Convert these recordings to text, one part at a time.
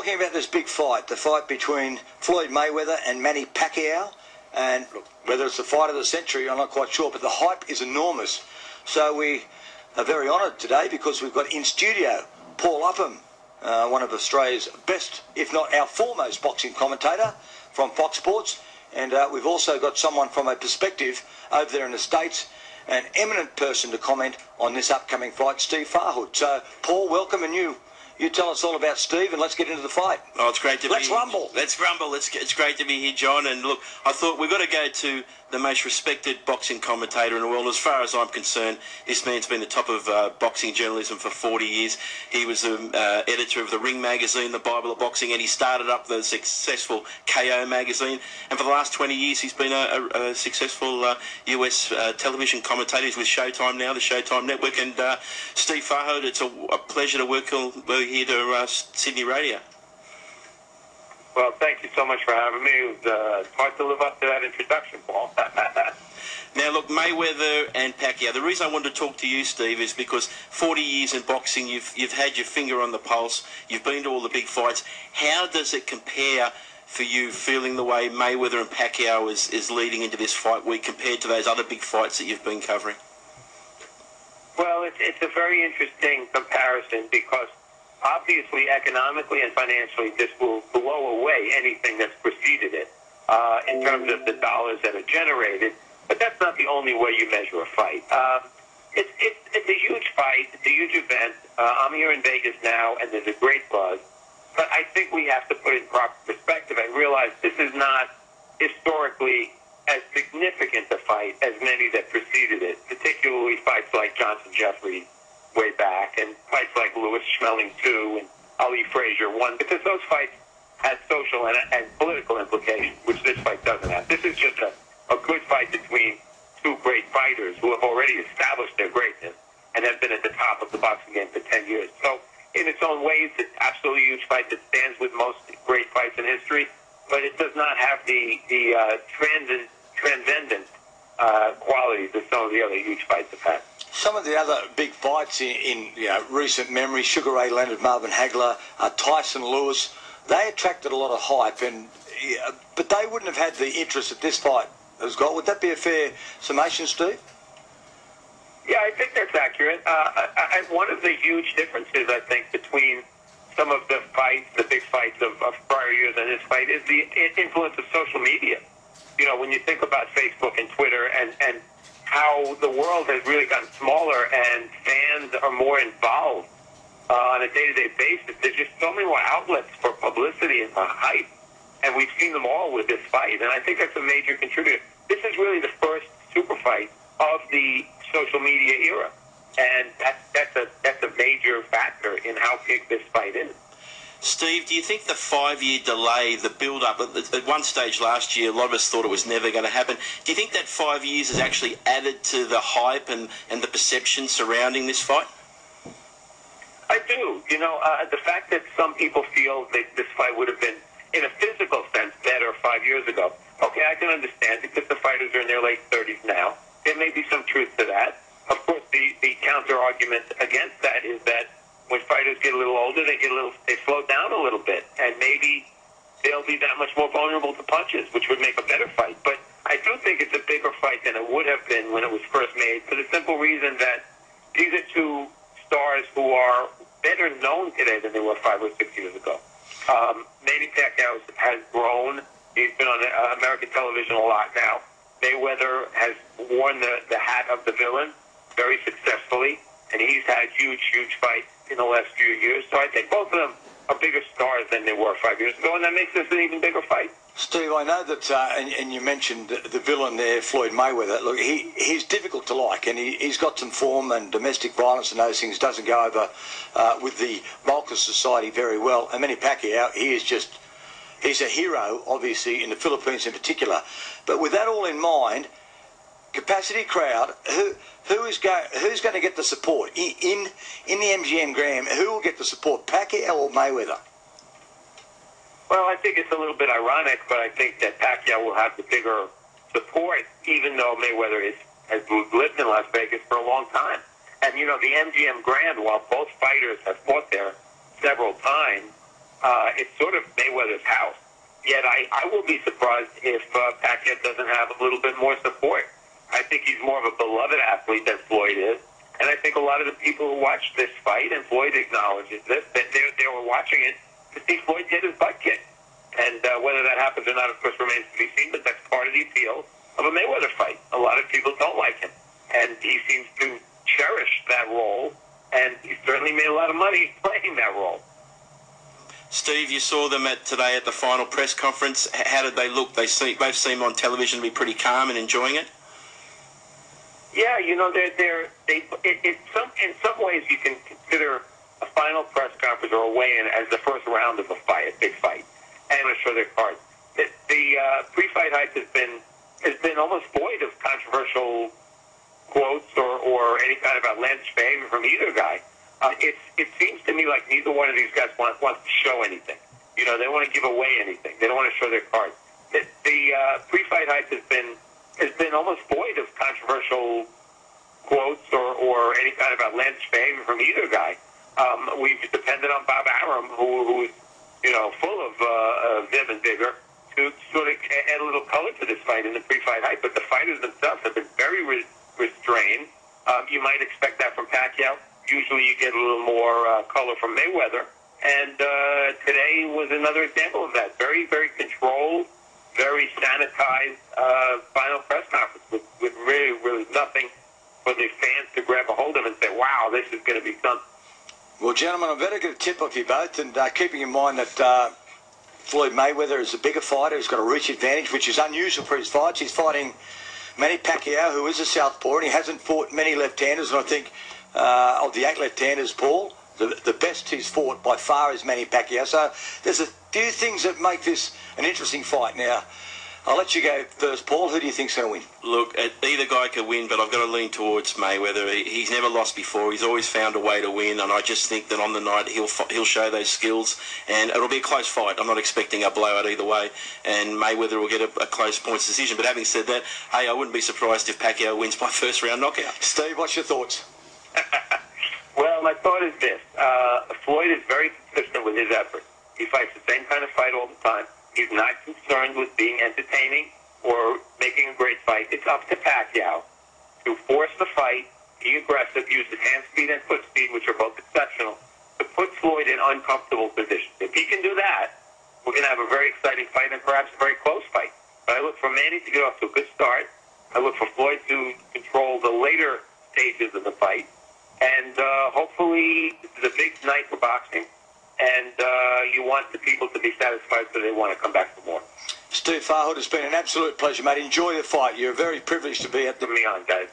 talking about this big fight, the fight between Floyd Mayweather and Manny Pacquiao. And look, whether it's the fight of the century, I'm not quite sure, but the hype is enormous. So we are very honoured today because we've got in studio Paul Upham, one of Australia's best, if not our foremost boxing commentator from Fox Sports. And we've also got someone from a perspective over there in the States, an eminent person to comment on this upcoming fight, Steve Farhood. So, Paul, welcome, and you tell us all about Steve, and let's get into the fight. Oh, it's great to be here. Let's rumble. Let's rumble. It's great to be here, John. And look, I thought we've got to go to the most respected boxing commentator in the world. As far as I'm concerned, this man's been the top of boxing journalism for 40 years. He was the editor of the Ring magazine, the Bible of Boxing, and he started up the successful KO magazine. And for the last 20 years, he's been a successful US television commentator. He's with Showtime now, the Showtime Network. And Steve Farhood, it's a pleasure to work here to Sydney Radio. Well, thank you so much for having me. It was hard to live up to that introduction, Paul. Now, look, Mayweather and Pacquiao. The reason I wanted to talk to you, Steve, is because 40 years in boxing, you've had your finger on the pulse. You've been to all the big fights. How does it compare for you, feeling the way Mayweather and Pacquiao is leading into this fight week compared to those other big fights that you've been covering? Well, it's a very interesting comparison because obviously, economically and financially, this will blow away anything that's preceded it in terms of the dollars that are generated. But that's not the only way you measure a fight. It's a huge fight. It's a huge event. I'm here in Vegas now, and there's a great buzz. But I think we have to put it in proper perspective and realize this is not historically as significant a fight as many that preceded it, particularly fights like Johnson-Jeffrey way back, and fights like Lewis Schmeling 2 and Ali Frazier 1, because those fights had social and political implications, which this fight doesn't have. This is just a good fight between two great fighters who have already established their greatness and have been at the top of the boxing game for 10 years. So, in its own ways, it's absolutely a huge fight that stands with most great fights in history, but it does not have the transcendent qualities that some of the other huge fights have had. Some of the other big fights in recent memory, Sugar Ray Leonard, Marvin Hagler, Tyson Lewis, they attracted a lot of hype, but they wouldn't have had the interest that this fight has got. Would that be a fair summation, Steve? Yeah, I think that's accurate. One of the huge differences, I think, between some of the fights, the big fights of prior years and this fight, is the influence of social media. You know, when you think about Facebook and Twitter and how the world has really gotten smaller and fans are more involved on a day-to-day basis. There's just so many more outlets for publicity and for hype, and we've seen them all with this fight, and I think that's a major contributor. This is really the first super fight of the social media era, and that's a major factor in how big this fight is. Steve, do you think the 5-year delay, the build-up, at one stage last year, a lot of us thought it was never going to happen. Do you think that 5 years has actually added to the hype and the perception surrounding this fight? I do. You know, the fact that some people feel that this fight would have been, in a physical sense, better 5 years ago. Okay, I can understand because the fighters are in their late 30s now. There may be some truth to that. Of course, the counter-argument against that is that when fighters get a little older, they slow down a little bit, and maybe they'll be that much more vulnerable to punches, which would make a better fight. But I do think it's a bigger fight than it would have been when it was first made, for the simple reason that these are two stars who are better known today than they were 5 or 6 years ago. Manny Pacquiao has grown. He's been on American television a lot now. Mayweather has worn the hat of the villain very successfully, and he's had huge fights in the last few years. So I think both of them are bigger stars than they were 5 years ago, and that makes this an even bigger fight. Steve, I know that, and you mentioned the villain there, Floyd Mayweather. Look, he's difficult to like, and he's got some form, and domestic violence and those things doesn't go over with the bulk of society very well. And Manny Pacquiao, he's a hero, obviously, in the Philippines in particular. But with that all in mind, capacity crowd, who's going to get the support in the MGM Grand? Who will get the support, Pacquiao or Mayweather? Well, I think it's a little bit ironic, but I think that Pacquiao will have the bigger support, even though Mayweather has lived in Las Vegas for a long time. And, you know, the MGM Grand, while both fighters have fought there several times, It's sort of Mayweather's house. Yet I will be surprised if Pacquiao doesn't have a little bit more support. I think he's more of a beloved athlete than Floyd is. And I think a lot of the people who watched this fight, and Floyd acknowledges this, that they were watching it to see Floyd get his butt kicked. And whether that happens or not, of course, remains to be seen, but that's part of the appeal of a Mayweather fight. A lot of people don't like him. And he seems to cherish that role, and he certainly made a lot of money playing that role. Steve, you saw them today at the final press conference. How did they look? Both seem on television to be pretty calm and enjoying it. Yeah, you know, in some ways you can consider a final press conference or a weigh-in as the first round of a fight, a big fight, and to show their cards. The pre-fight hype has been almost void of controversial quotes or any kind of outlandish behavior from either guy. It seems to me like neither one of these guys wants to show anything. You know, they don't want to give away anything. They don't want to show their cards. The pre-fight hype has been almost void of controversial quotes or any kind of outlandish behavior from either guy. We've depended on Bob Arum, who is, you know, full of vim and vigor, to sort of add a little color to this fight in the pre-fight hype. But the fighters themselves have been very restrained. You might expect that from Pacquiao. Usually you get a little more color from Mayweather. And today was another example of that. Very, very controlled, very sanitized final press conference with really nothing for the fans to grab a hold of and say, wow, this is going to be something. Well, gentlemen, I'm better get a tip off you both, and keeping in mind that Floyd Mayweather is a bigger fighter. He's got a reach advantage, which is unusual for his fights. He's fighting Manny Pacquiao, who is a southpaw, and he hasn't fought many left-handers, and I think of the 8 left-handers, Paul, the best he's fought by far is Manny Pacquiao. So there's a few things that make this an interesting fight. Now, I'll let you go first, Paul. Who do you think's going to win? Look, either guy could win, but I've got to lean towards Mayweather. He's never lost before. He's always found a way to win, and I just think that on the night he'll show those skills, and it'll be a close fight. I'm not expecting a blowout either way, and Mayweather will get a close points decision. But having said that, hey, I wouldn't be surprised if Pacquiao wins by first round knockout. Steve, what's your thoughts? Well, my thought is this. Floyd is very consistent with his effort. He fights the same kind of fight all the time. He's not concerned with being entertaining or making a great fight. It's up to Pacquiao to force the fight, be aggressive, use his hand speed and foot speed, which are both exceptional, to put Floyd in uncomfortable positions. If he can do that, we're going to have a very exciting fight and perhaps a very close fight. But I look for Manny to get off to a good start. I look for Floyd to control the later stages of the fight. And hopefully this is a big night for boxing. And you want the people to be satisfied, so they want to come back for more. Steve Farhood, it's been an absolute pleasure, mate. Enjoy the fight. You're very privileged to be at the... Put me on, guys.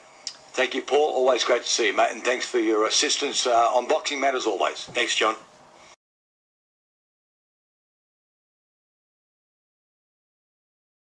Thank you, Paul. Always great to see you, mate. And thanks for your assistance on boxing matters always. Thanks, John.